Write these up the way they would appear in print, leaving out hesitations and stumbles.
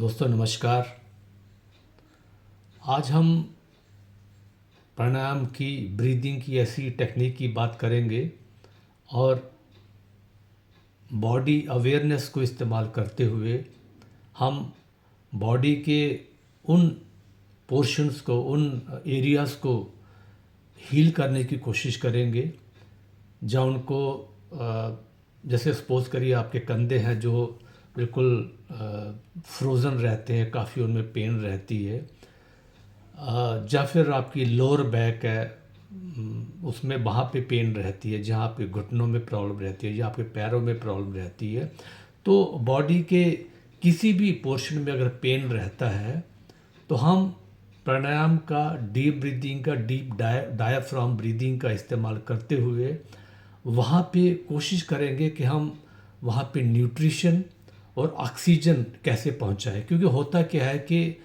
दोस्तों नमस्कार। आज हम प्राणायाम की ब्रीदिंग की ऐसी टेक्निक की बात करेंगे और बॉडी अवेयरनेस को इस्तेमाल करते हुए हम बॉडी के उन पोर्शंस को, उन एरियाज़ को हील करने की कोशिश करेंगे जहाँ उनको जैसे सपोज़ करिए आपके कंधे हैं जो बिल्कुल फ्रोज़न रहते हैं, काफ़ी उनमें पेन रहती है। या फिर आपकी लोअर बैक है, उसमें वहाँ पे पेन रहती है, जहाँ आपके घुटनों में प्रॉब्लम रहती है या आपके पैरों में प्रॉब्लम रहती है। तो बॉडी के किसी भी पोर्शन में अगर पेन रहता है तो हम प्राणायाम का, डीप ब्रीदिंग का, डीप डायाफ्राम ब्रीदिंग का इस्तेमाल करते हुए वहाँ पे कोशिश करेंगे कि हम वहाँ पे न्यूट्रिशन और ऑक्सीजन कैसे पहुँचाएं। क्योंकि होता क्या है कि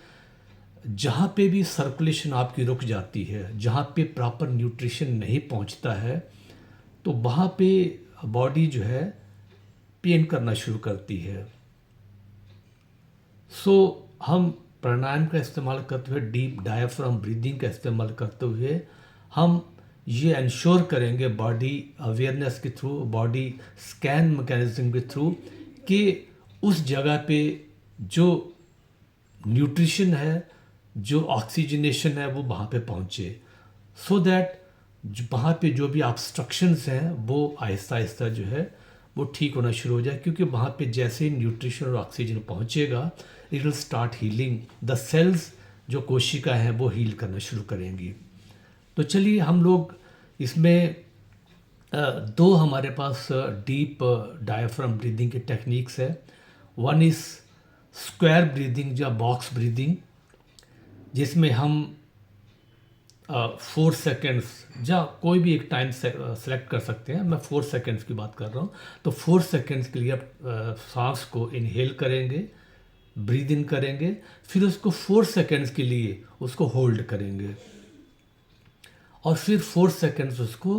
जहाँ पे भी सर्कुलेशन आपकी रुक जाती है, जहाँ पे प्रॉपर न्यूट्रिशन नहीं पहुँचता है, तो वहाँ पे बॉडी जो है पेन करना शुरू करती है। सो हम प्राणायाम का इस्तेमाल करते हुए, डीप डायाफ्राम ब्रीदिंग का इस्तेमाल करते हुए हम ये इंश्योर करेंगे बॉडी अवेयरनेस के थ्रू, बॉडी स्कैन मैकेनिज्म के थ्रू, कि उस जगह पे जो न्यूट्रिशन है, जो ऑक्सीजनेशन है, वो वहाँ पे पहुँचे, सो दैट वहाँ पे जो भी ऑब्स्ट्रक्शंस हैं वो आहिस्ता आहिस्ता जो है वो ठीक होना शुरू हो जाए। क्योंकि वहाँ पे जैसे ही न्यूट्रिशन और ऑक्सीजन पहुँचेगा, it will start healing the cells. जो कोशिका हैं वो हील करना शुरू करेंगी। तो चलिए हम लोग इसमें दो हमारे पास डीप डायफ्राम ब्रीदिंग की टेक्निक्स है। वन इज़ स्क्वायर ब्रीदिंग या बॉक्स ब्रीदिंग, जिसमें हम 4 सेकेंड्स या कोई भी एक टाइम सेलेक्ट कर सकते हैं। मैं 4 सेकेंड्स की बात कर रहा हूँ। तो 4 सेकेंड्स के लिए आप सांस को इनहेल करेंगे, ब्रीद इन करेंगे, फिर उसको 4 सेकेंड्स के लिए उसको होल्ड करेंगे और फिर 4 सेकेंड्स उसको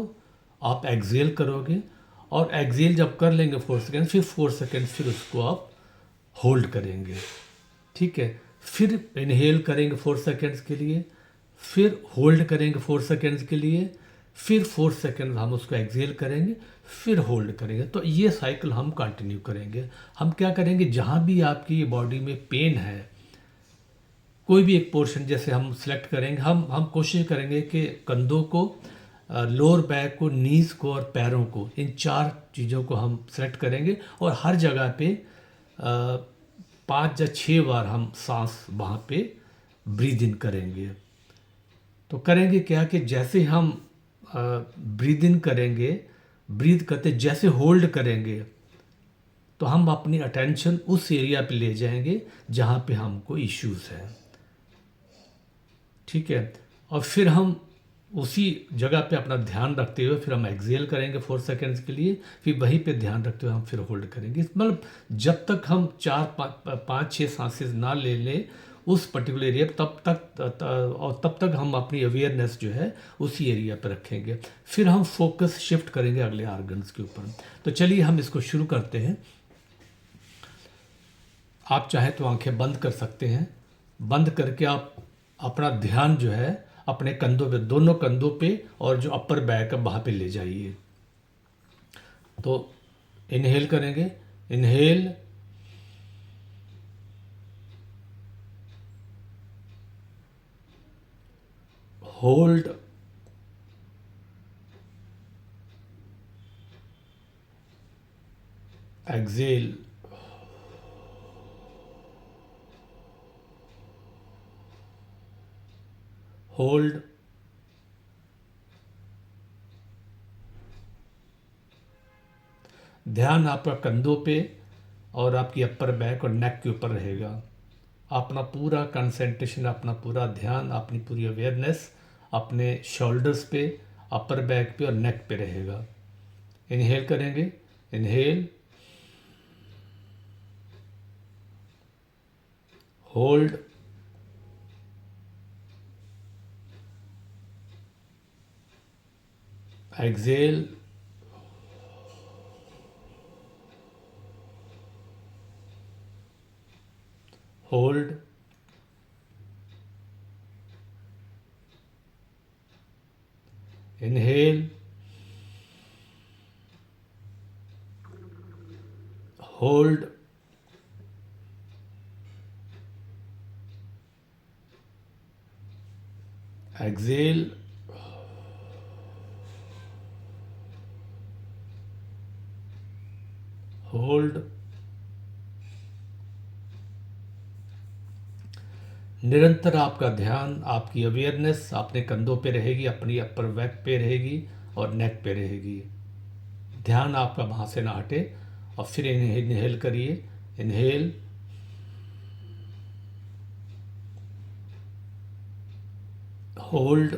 आप एक्सेल करोगे। और एक्सेल जब कर लेंगे 4 सेकेंड्स, फिर 4 सेकेंड्स फिर उसको आप होल्ड करेंगे। ठीक है, फिर इनहेल करेंगे 4 सेकेंड्स के लिए, फिर होल्ड करेंगे 4 सेकेंड्स के लिए, फिर 4 सेकेंड हम उसको एक्सेल करेंगे, फिर होल्ड करेंगे। तो ये साइकिल हम कंटिन्यू करेंगे। हम क्या करेंगे, जहाँ भी आपकी बॉडी में पेन है, कोई भी एक पोर्शन जैसे हम सेलेक्ट करेंगे, हम कोशिश करेंगे कि कंधों को, लोअर बैक को, नीज को और पैरों को, इन 4 चीज़ों को हम सेलेक्ट करेंगे और हर जगह पे 5 या 6 बार हम सांस वहाँ पे ब्रीद इन करेंगे। तो करेंगे क्या कि जैसे हम ब्रीद इन करेंगे, ब्रीद करते जैसे होल्ड करेंगे, तो हम अपनी अटेंशन उस एरिया पे ले जाएंगे जहाँ पे हमको इश्यूज है। ठीक है, और फिर हम उसी जगह पे अपना ध्यान रखते हुए फिर हम एक्सेल करेंगे 4 सेकेंड्स के लिए, फिर वहीं पे ध्यान रखते हुए हम फिर होल्ड करेंगे। मतलब जब तक हम 4 5 5 6 सांसेस ना ले लें उस पर्टिकुलर एरिया, तब तक हम अपनी अवेयरनेस जो है उसी एरिया पर रखेंगे। फिर हम फोकस शिफ्ट करेंगे अगले ऑर्गन्स के ऊपर। तो चलिए हम इसको शुरू करते हैं। आप चाहे तो आंखें बंद कर सकते हैं। बंद करके आप अपना ध्यान जो है अपने कंधों पे, दोनों कंधों पे, और जो अपर बैक है वहाँ पे ले जाइए। तो इनहेल करेंगे, इनहेल, होल्ड, एक्सेल, होल्ड, ध्यान आपका कंधों पे और आपकी अपर बैक और नेक के ऊपर रहेगा। अपना पूरा कंसंट्रेशन, अपना पूरा ध्यान, अपनी पूरी अवेयरनेस अपने शोल्डर्स पे, अपर बैक पे और नेक पे रहेगा। इनहेल करेंगे, inhale, hold, exhale, hold, inhale, hold, exhale, hold. निरंतर आपका ध्यान, आपकी अवेयरनेस अपने कंधों पे रहेगी, अपनी अपर बैक पे रहेगी और नेक पे रहेगी। ध्यान आपका वहाँ से ना हटे। और फिर इनहेल करिए, inhale, hold,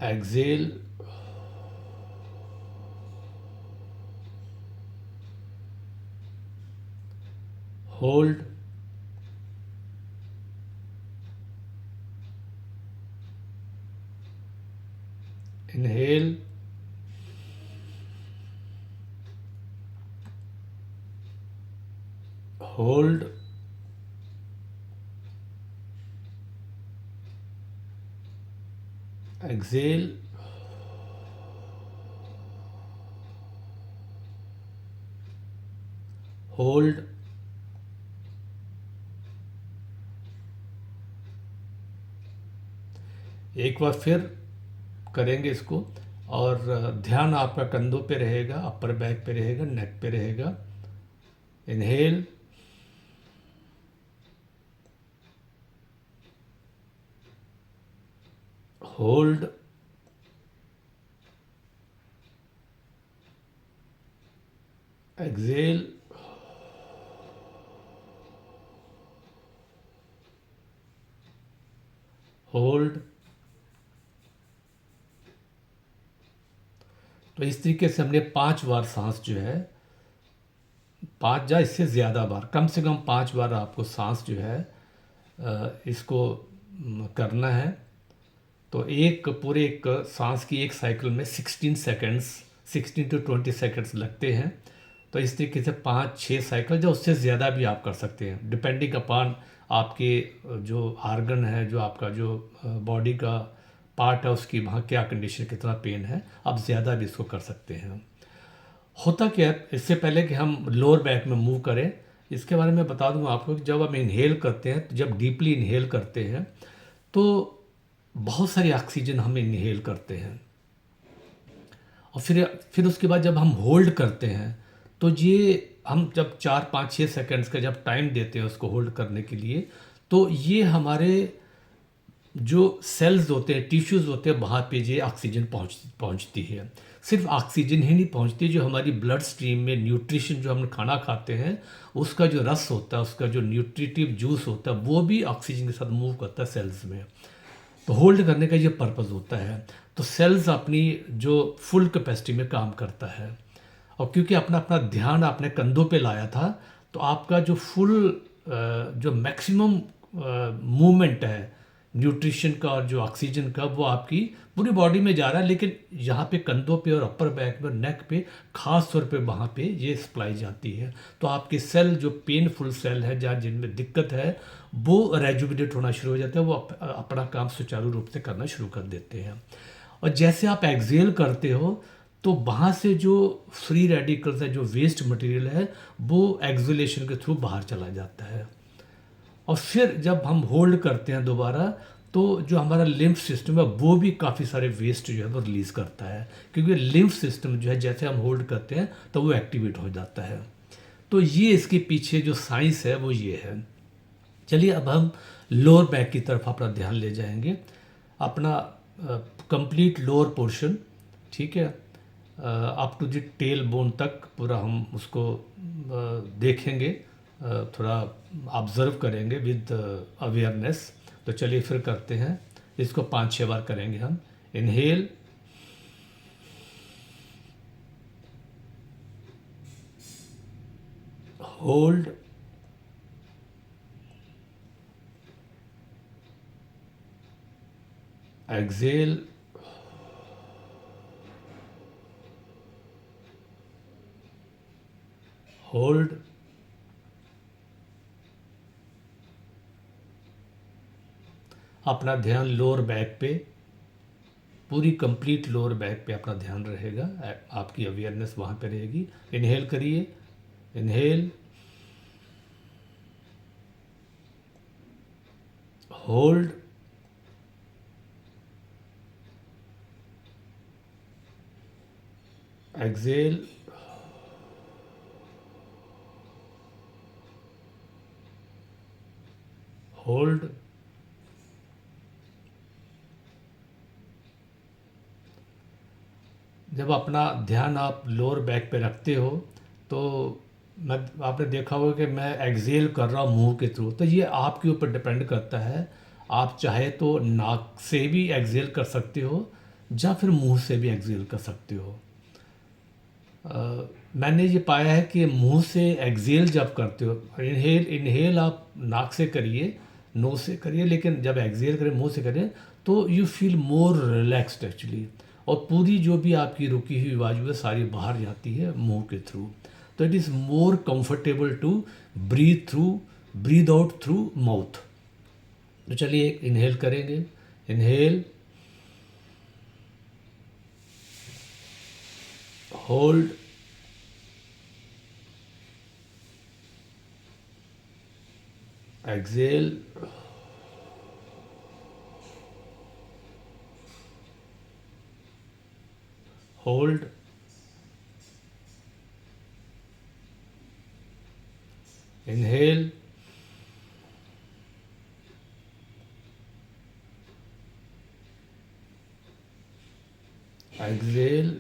exhale, hold, inhale, hold, exhale, hold. एक बार फिर करेंगे इसको। और ध्यान आपका कंधों पे रहेगा, अपर बैक पे रहेगा, नेक पे रहेगा। Inhale, hold, exhale, hold. तो इस तरीके से हमने 5 बार सांस जो है, 5 या इससे ज़्यादा बार, कम से कम 5 बार आपको सांस जो है इसको करना है। तो एक पूरे एक सांस की एक साइकिल में 16 सेकेंड्स, 16 to 20 सेकेंड्स लगते हैं। तो इस तरीके से 5-6 साइकिल, जो उससे ज़्यादा भी आप कर सकते हैं, डिपेंडिंग अपॉन आपके जो आर्गन है, जो आपका जो बॉडी का पार्ट है, उसकी वहाँ क्या कंडीशन, कितना पेन है, आप ज़्यादा भी इसको कर सकते हैं। होता क्या है, इससे पहले कि हम लोअर बैक में मूव करें, इसके बारे में बता दूंगा आपको कि जब हम इनहेल करते हैं, तो जब डीपली इनहेल करते हैं तो बहुत सारी ऑक्सीजन हम इनहेल करते हैं। और फिर उसके बाद जब हम होल्ड करते हैं, तो ये हम जब 4-5-6 सेकंड्स का जब टाइम देते हैं उसको होल्ड करने के लिए, तो ये हमारे जो सेल्स होते हैं, टिश्यूज़ होते हैं, वहाँ पे ये ऑक्सीजन पहुँचती है। सिर्फ ऑक्सीजन ही नहीं पहुँचती, जो हमारी ब्लड स्ट्रीम में न्यूट्रिशन, जो हम खाना खाते हैं उसका जो रस होता है, उसका जो न्यूट्रिटिव जूस होता है, वो भी ऑक्सीजन के साथ मूव करता है सेल्स में। तो होल्ड करने का ये पर्पज़ होता है। तो सेल्स अपनी जो फुल कैपेसिटी में काम करता है। और क्योंकि अपना अपना ध्यान आपने कंधों पे लाया था, तो आपका जो फुल जो मैक्सिमम मूवमेंट है न्यूट्रिशन का और जो ऑक्सीजन का, वो आपकी पूरी बॉडी में जा रहा है, लेकिन यहाँ पे कंधों पे और अपर बैक में, नेक पे खास तौर पे वहाँ पे ये सप्लाई जाती है। तो आपके सेल, जो पेनफुल सेल है, जहाँ जिनमें दिक्कत है, वो रेजुविनेट होना शुरू हो जाते हैं, वो अपना काम सुचारू रूप से करना शुरू कर देते हैं। और जैसे आप एक्सेल करते हो, तो वहाँ से जो फ्री रेडिकल्स है, जो वेस्ट मटेरियल है, वो एक्सलेशन के थ्रू बाहर चला जाता है। और फिर जब हम होल्ड करते हैं दोबारा, तो जो हमारा लिम्फ सिस्टम है वो भी काफ़ी सारे वेस्ट जो है वो रिलीज़ करता है, क्योंकि लिम्फ सिस्टम जो है जैसे हम होल्ड करते हैं तो वो एक्टिवेट हो जाता है। तो ये इसके पीछे जो साइंस है वो ये है। चलिए अब हम लोअर बैक की तरफ अपना ध्यान ले जाएंगे। अपना कंप्लीट लोअर पोर्शन, ठीक है, up to the tail bone तक पूरा हम उसको देखेंगे, थोड़ा ऑब्ज़र्व करेंगे विद अवेयरनेस। तो चलिए फिर करते हैं इसको, 5-6 बार करेंगे हम। इनहेल, होल्ड, एक्सेल, होल्ड, अपना ध्यान लोअर बैक पे, पूरी कंप्लीट लोअर बैक पे अपना ध्यान रहेगा, आपकी अवेयरनेस वहाँ पे रहेगी। इनहेल करिए, इनहेल, होल्ड, एक्सेल, होल्ड, जब अपना ध्यान आप लोअर बैक पे रखते हो तो मैं आपने देखा होगा कि मैं एक्सेल कर रहा हूँ मुंह के थ्रू, तो ये आपके ऊपर डिपेंड करता है। आप चाहे तो नाक से भी एक्सेल कर सकते हो या फिर मुंह से भी एक्सेल कर सकते हो। मैंने ये पाया है कि मुंह से एक्सेल जब करते हो, इनहेल इनहेल आप नाक से करिए, नोज से करिए, लेकिन जब एक्सेल करें मुंह से करें तो you feel more relaxed actually, और पूरी जो भी आपकी रुकी हुई वायु है सारी बाहर जाती है मुंह के थ्रू। तो it is more comfortable to breathe out through mouth. तो चलिए इनहेल करेंगे, inhale, hold, exhale, hold, inhale, exhale,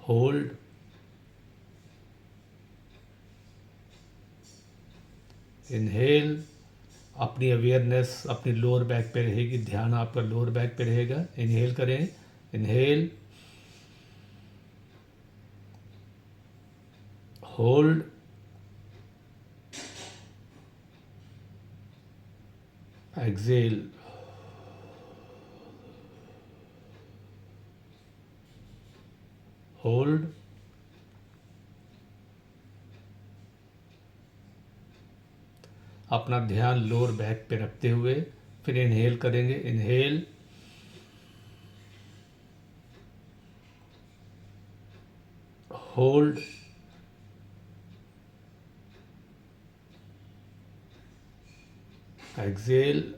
hold, inhale. अपनी अवेयरनेस अपनी लोअर बैक पे रहेगी, ध्यान आपका लोअर बैक पे रहेगा। इनहेल करें, इनहेल, होल्ड, एक्सेल, होल्ड, अपना ध्यान लोअर बैक पे रखते हुए फिर इनहेल करेंगे, inhale, hold, exhale,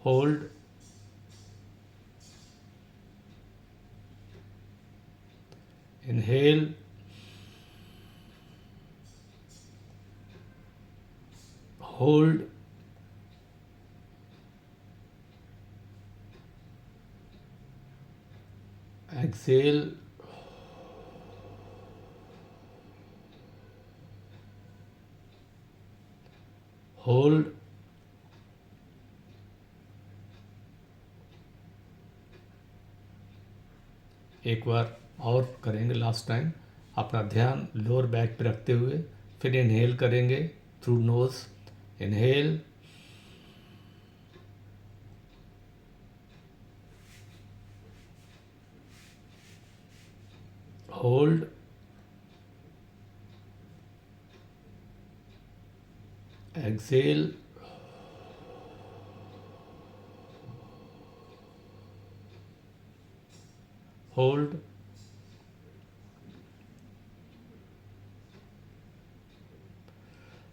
hold, inhale, hold, exhale, hold, एक बार और करेंगे लास्ट टाइम। अपना ध्यान लोअर बैक पे रखते हुए फिर इनहेल करेंगे through nose, inhale, hold, exhale, hold,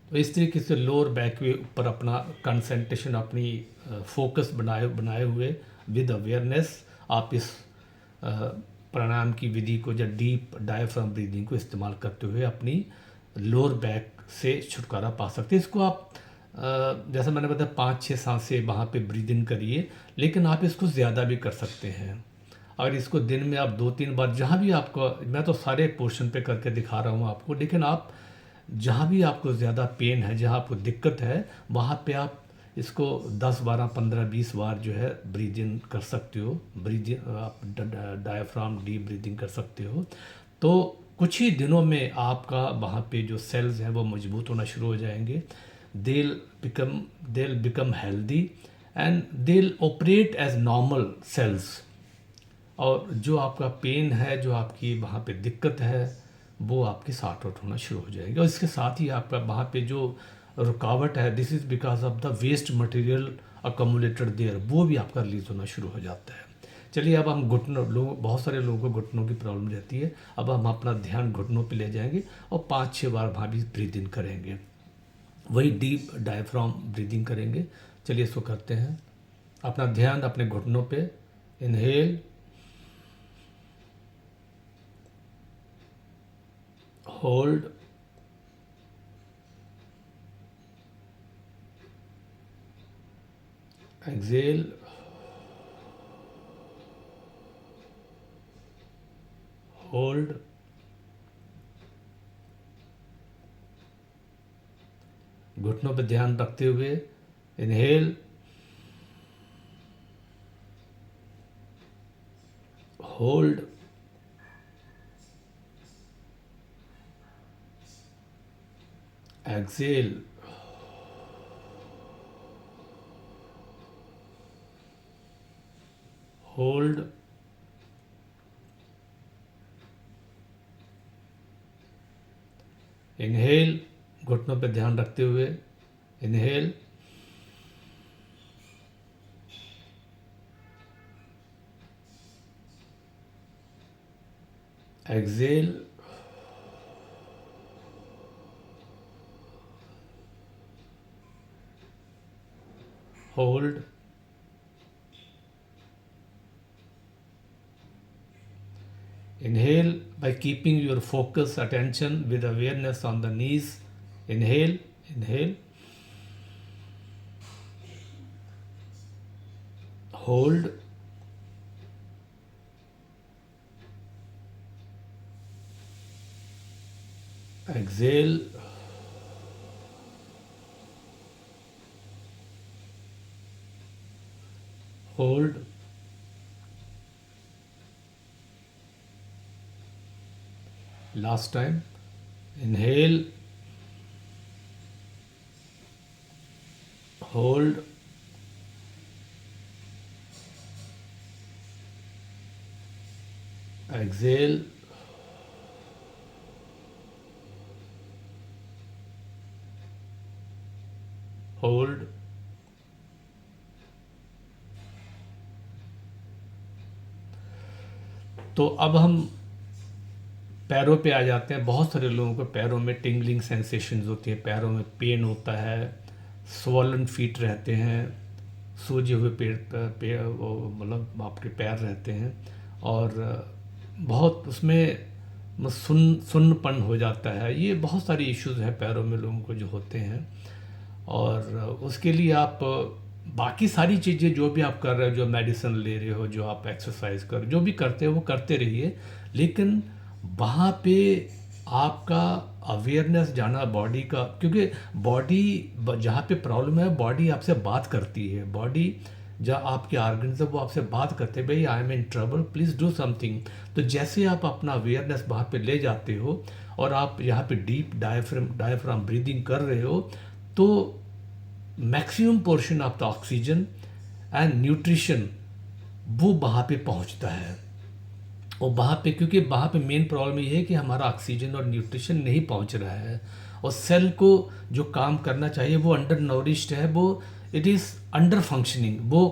तो इस तरीके से लोअर बैक के ऊपर अपना कंसंट्रेशन, अपनी फोकस बनाए बनाए हुए विद अवेयरनेस आप इस प्राणायाम की विधि को या डीप डायफ्राम ब्रीदिंग को इस्तेमाल करते हुए अपनी लोअर बैक से छुटकारा पा सकते हैं। इसको आप जैसा मैंने बताया 5-6 सांसें वहाँ पे ब्रीद इन करिए, लेकिन आप इसको ज़्यादा भी कर सकते हैं। अगर इसको दिन में आप 2-3 बार, जहाँ भी आपको, मैं तो सारे पोर्शन पे करके दिखा रहा हूँ आपको, लेकिन आप जहाँ भी आपको ज़्यादा पेन है, जहाँ आपको दिक्कत है, वहाँ पे आप इसको 10, 12, 15, 20 बार जो है ब्रीद इन कर सकते हो। ब्रीद इन आप डायफ्राम डीप ब्रीदिंग कर सकते हो। तो कुछ ही दिनों में आपका वहाँ पे जो सेल्स हैं वो मजबूत होना शुरू हो जाएंगे. They'll become healthy and they'll operate as normal cells. और जो आपका पेन है, जो आपकी वहाँ पे दिक्कत है, वो आपकी सॉर्ट आउट होना शुरू हो जाएगी. और इसके साथ ही आपका वहाँ पे जो रुकावट है, this is because of the waste material accumulated there, वो भी आपका रिलीज होना शुरू हो जाता है. चलिए अब हम घुटनों, लोग बहुत सारे लोगों को घुटनों की प्रॉब्लम रहती है. अब हम अपना ध्यान घुटनों पे ले जाएंगे और 5-6 बार वहाँ भी ब्रीद इन करेंगे. वही डीप डायफ्राम ब्रीदिंग करेंगे. चलिए इसको करते हैं. अपना ध्यान अपने घुटनों पे. इनहेल, होल्ड, एक्सेल, होल्ड, घुटनों पे ध्यान रखते हुए. Inhale, hold, exhale, hold, inhale, घुटनों पे ध्यान रखते हुए. Inhale, exhale, hold, inhale by keeping your focus attention with awareness on the knees. Inhale, inhale, hold, exhale, hold, last time. Inhale, hold, exhale, hold, तो अब हम पैरों पे आ जाते हैं. बहुत सारे लोगों को पैरों में टिंगलिंग सेंसेशंस होती है, पैरों में पेन होता है, स्वॉलन फीट रहते हैं, सूजे हुए वो मतलब आपके पैर रहते हैं, और बहुत उसमें सुन्नपन हो जाता है. ये बहुत सारी इश्यूज़ हैं पैरों में लोगों को जो होते हैं. और उसके लिए आप बाकी सारी चीज़ें जो भी आप कर रहे हो, जो मेडिसिन ले रहे हो, जो आप एक्सरसाइज कर रहे हो, जो भी करते हो वो करते रहिए. लेकिन वहाँ पे आपका अवेयरनेस जाना बॉडी का, क्योंकि बॉडी जहाँ पे प्रॉब्लम है, बॉडी आपसे बात करती है. बॉडी जहाँ आपके ऑर्गन्स है वो आपसे बात करते हैं, भाई I am in trouble, please do something. तो जैसे आप अपना अवेयरनेस वहाँ पे ले जाते हो और आप यहाँ पे डीप डायफ्राम ब्रीदिंग कर रहे हो, तो maximum portion of the oxygen and nutrition वो वहाँ पे पहुँचता है. और वहाँ पे, क्योंकि वहाँ पे मेन प्रॉब्लम ये है कि हमारा ऑक्सीजन और न्यूट्रिशन नहीं पहुँच रहा है, और सेल को जो काम करना चाहिए वो अंडर नॉरिश्ड है, वो इट इज़ अंडर फंक्शनिंग, वो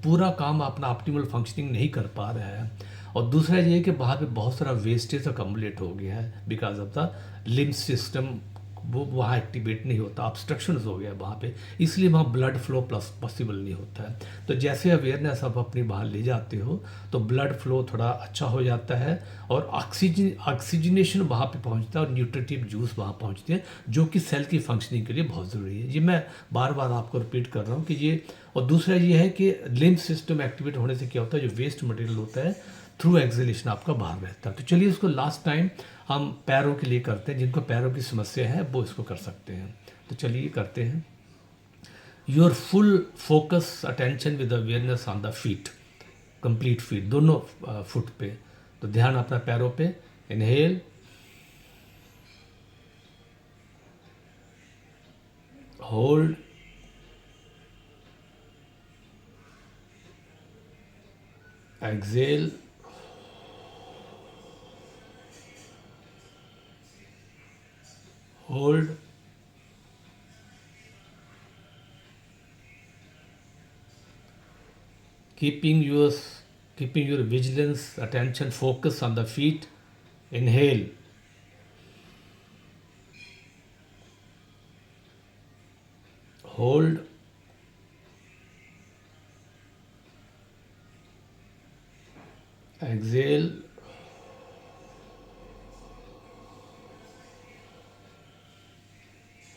पूरा काम अपना ऑप्टिमल फंक्शनिंग नहीं कर पा रहा है. और दूसरा ये है कि वहाँ पे बहुत सारा वेस्टेज अकमुलेट हो गया है because of the lymph system, वो वहाँ एक्टिवेट नहीं होता, ऑब्स्ट्रक्शंस हो गया वहाँ पे, इसलिए वहाँ ब्लड फ्लो प्लस पॉसिबल नहीं होता है. तो जैसे अवेयरनेस आप अपनी बाहर ले जाते हो तो ब्लड फ्लो थोड़ा अच्छा हो जाता है, और ऑक्सीजनेशन वहाँ पे पहुँचता है, और न्यूट्रिटिव जूस वहाँ पहुँचते हैं, जो कि सेल की फंक्शनिंग के लिए बहुत ज़रूरी है. ये मैं बार बार आपको रिपीट कर रहा हूँ कि ये. और दूसरा ये है कि लिम्फ सिस्टम एक्टिवेट होने से क्या होता है, जो वेस्ट मटेरियल होता है थ्रू एक्सहेलेशन आपका बाहर रहता है. तो चलिए इसको लास्ट टाइम हम पैरों के लिए करते हैं. जिनको पैरों की समस्या है वो इसको कर सकते हैं. तो चलिए करते हैं. Your full focus attention with awareness on the feet, complete feet, दोनों फुट पे. तो ध्यान अपना पैरों पे. Inhale, hold, exhale, hold, keeping your vigilance, attention, focus on the feet. Inhale, hold, exhale,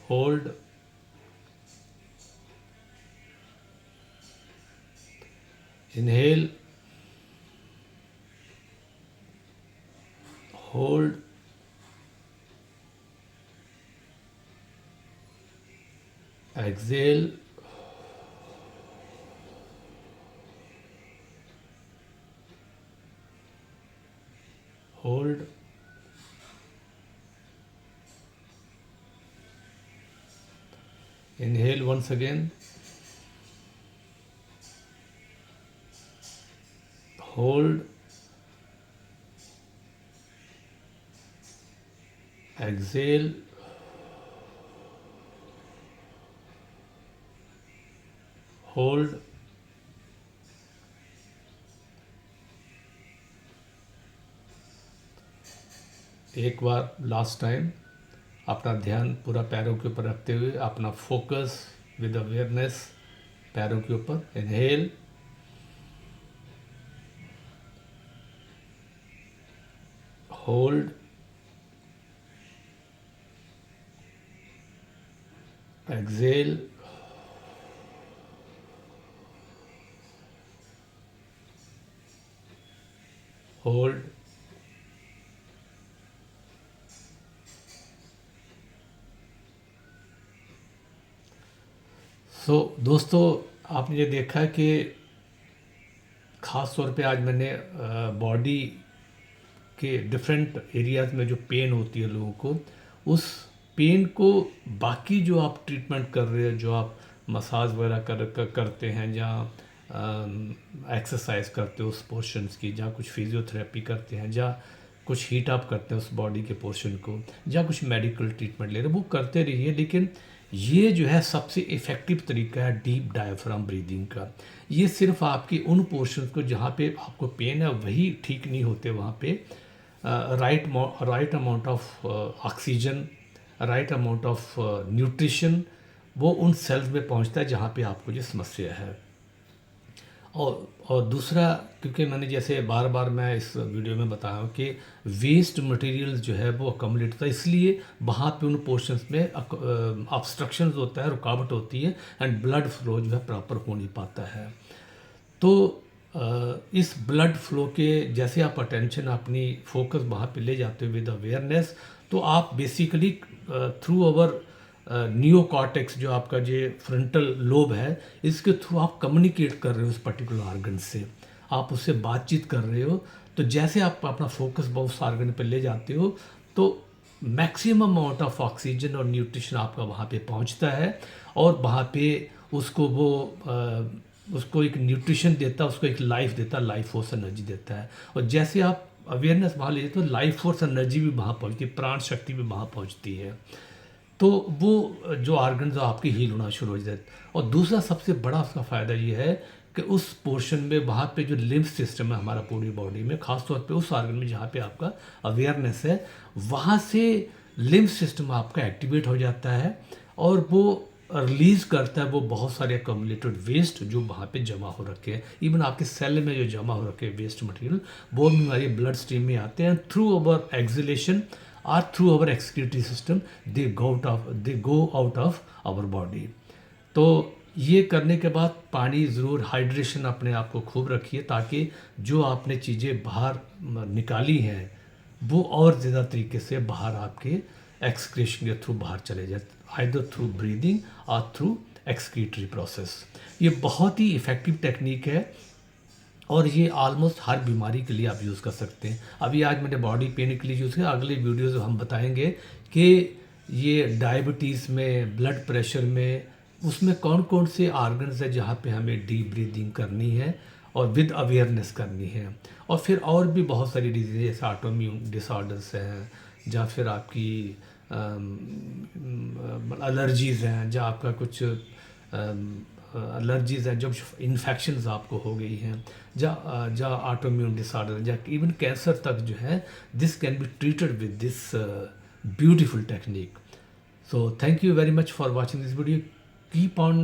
hold, inhale, hold, exhale, hold, inhale once again, hold, exhale, hold, एक बार last time अपना ध्यान पूरा पैरों के ऊपर रखते हुए अपना फोकस विद अवेयरनेस पैरों के ऊपर. इनहेल, होल्ड, exhale, hold, दोस्तों आपने ये देखा कि ख़ास तौर पे आज मैंने बॉडी के डिफरेंट एरियाज़ में जो पेन होती है लोगों को, उस पेन को बाकी जो आप ट्रीटमेंट कर रहे हो, जो आप मसाज वगैरह करते हैं, जहाँ एक्सरसाइज करते हो उस पोर्शंस की, जहाँ कुछ फिजियोथेरेपी करते हैं, जहाँ कुछ हीट अप करते हैं उस बॉडी के पोर्शन को, जहाँ कुछ मेडिकल ट्रीटमेंट ले रहे हो, वो करते रहिए. लेकिन ये जो है सबसे इफ़ेक्टिव तरीका है डीप डायफ्राम ब्रीदिंग का. ये सिर्फ आपके उन पोर्शंस को जहाँ पे आपको पेन है वही ठीक नहीं होते, वहाँ पे right amount of oxygen, right amount of nutrition वो उन सेल्स में पहुँचता है जहाँ पे आपको ये समस्या है. और दूसरा, क्योंकि मैंने जैसे बार बार मैं इस वीडियो में बताया हूँ कि वेस्ट मटेरियल जो है वो अकमलेट होता है, इसलिए वहाँ पे उन पोर्शंस में ऑब्स्ट्रक्शंस होता है, रुकावट होती है, एंड ब्लड फ्लो जो है प्रॉपर हो नहीं पाता है. तो इस ब्लड फ्लो के जैसे आप अटेंशन अपनी फोकस वहाँ पे ले जाते हो विद अवेयरनेस, तो आप बेसिकली थ्रू अवर नियोकॉर्टेक्स जो आपका जो फ्रंटल लोब है, इसके थ्रू आप कम्युनिकेट कर रहे हो उस पर्टिकुलर आर्गन से, आप उससे बातचीत कर रहे हो. तो जैसे आप अपना फोकस उस आर्गन पे ले जाते हो तो मैक्सिमम अमाउंट ऑफ ऑक्सीजन और न्यूट्रिशन आपका वहाँ पे पहुँचता है, और वहाँ पे उसको वो उसको एक न्यूट्रिशन देता है, उसको एक लाइफ देता है, लाइफ फोर्स एनर्जी देता है. और जैसे आप अवेयरनेस वहाँ ले जाते हो, लाइफ फोर्स एनर्जी भी वहाँ पहुँचती है, प्राण शक्ति भी वहाँ पहुँचती है. तो वो जो आर्गन आपके हील होना शुरू हो जाते हैं. और दूसरा सबसे बड़ा उसका फ़ायदा ये है कि उस पोर्शन में वहाँ पे जो लिम्फ सिस्टम है हमारा पूरी बॉडी में, ख़ास तौर पे उस आर्गन में जहाँ पे आपका अवेयरनेस है, वहाँ से लिम्फ सिस्टम आपका एक्टिवेट हो जाता है, और वो रिलीज़ करता है वो बहुत सारे अकमुलेटेड वेस्ट जो वहाँ पे जमा हो रखे हैं. इवन आपके सेल में जो जमा हो रखे हैं वेस्ट मटेरियल, वो भी हमारी ब्लड स्ट्रीम में आते हैं. Through our acceleration or through our excretory system they go out of our body. तो ये करने के बाद पानी ज़रूर, हाइड्रेशन अपने आप को खूब रखिए, ताकि जो आपने चीज़ें बाहर निकाली हैं वो और ज़्यादा तरीके से बाहर आपके एक्सक्रीशन के थ्रू बाहर चले जाए, आइदर थ्रू ब्रीदिंग और थ्रू एक्सक्रीटरी प्रोसेस. ये बहुत ही इफ़ेक्टिव टेक्निक है, और ये ऑलमोस्ट हर बीमारी के लिए आप यूज़ कर सकते हैं. अभी आज मैंने बॉडी पेन के लिए यूज़ किया, अगले वीडियोज़ हम बताएंगे कि ये डायबिटीज़ में, ब्लड प्रेशर में, उसमें कौन कौन से ऑर्गन्स है जहाँ पे हमें डीप ब्रीदिंग करनी है और विद अवेयरनेस करनी है। और फिर और भी बहुत सारी डिजीज़ जैसे ऑटोइम्यून डिसऑर्डर्स हैं, या फिर आपकी एलर्जीज़ हैं, या आपका कुछ एलर्जीज़ हैं, जो इन्फेक्शंस आपको हो गई हैं, या ऑटोइम्यून डिसऑर्डर, या इवन कैंसर तक जो है, this can be treated with this beautiful technique. So thank you very much for watching this video. Keep on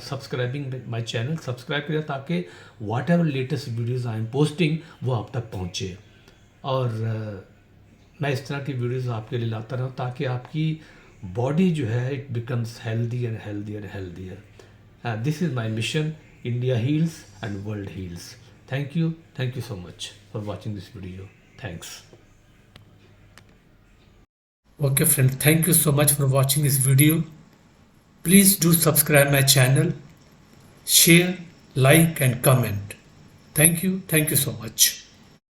subscribing my channel. Subscribe करें ताकि whatever latest videos I am posting वो आप तक पहुँचे। और मैं इस तरह की वीडियोस आपके लिए लाता रहूँ ताकि आपकी बॉडी जो है it becomes healthy and healthier healthier. This is my mission. India heels and world heels. Thank you so much for watching this video. Thanks. Okay friend, thank you so much for watching this video. Please do subscribe my channel, share, like and comment. Thank you so much.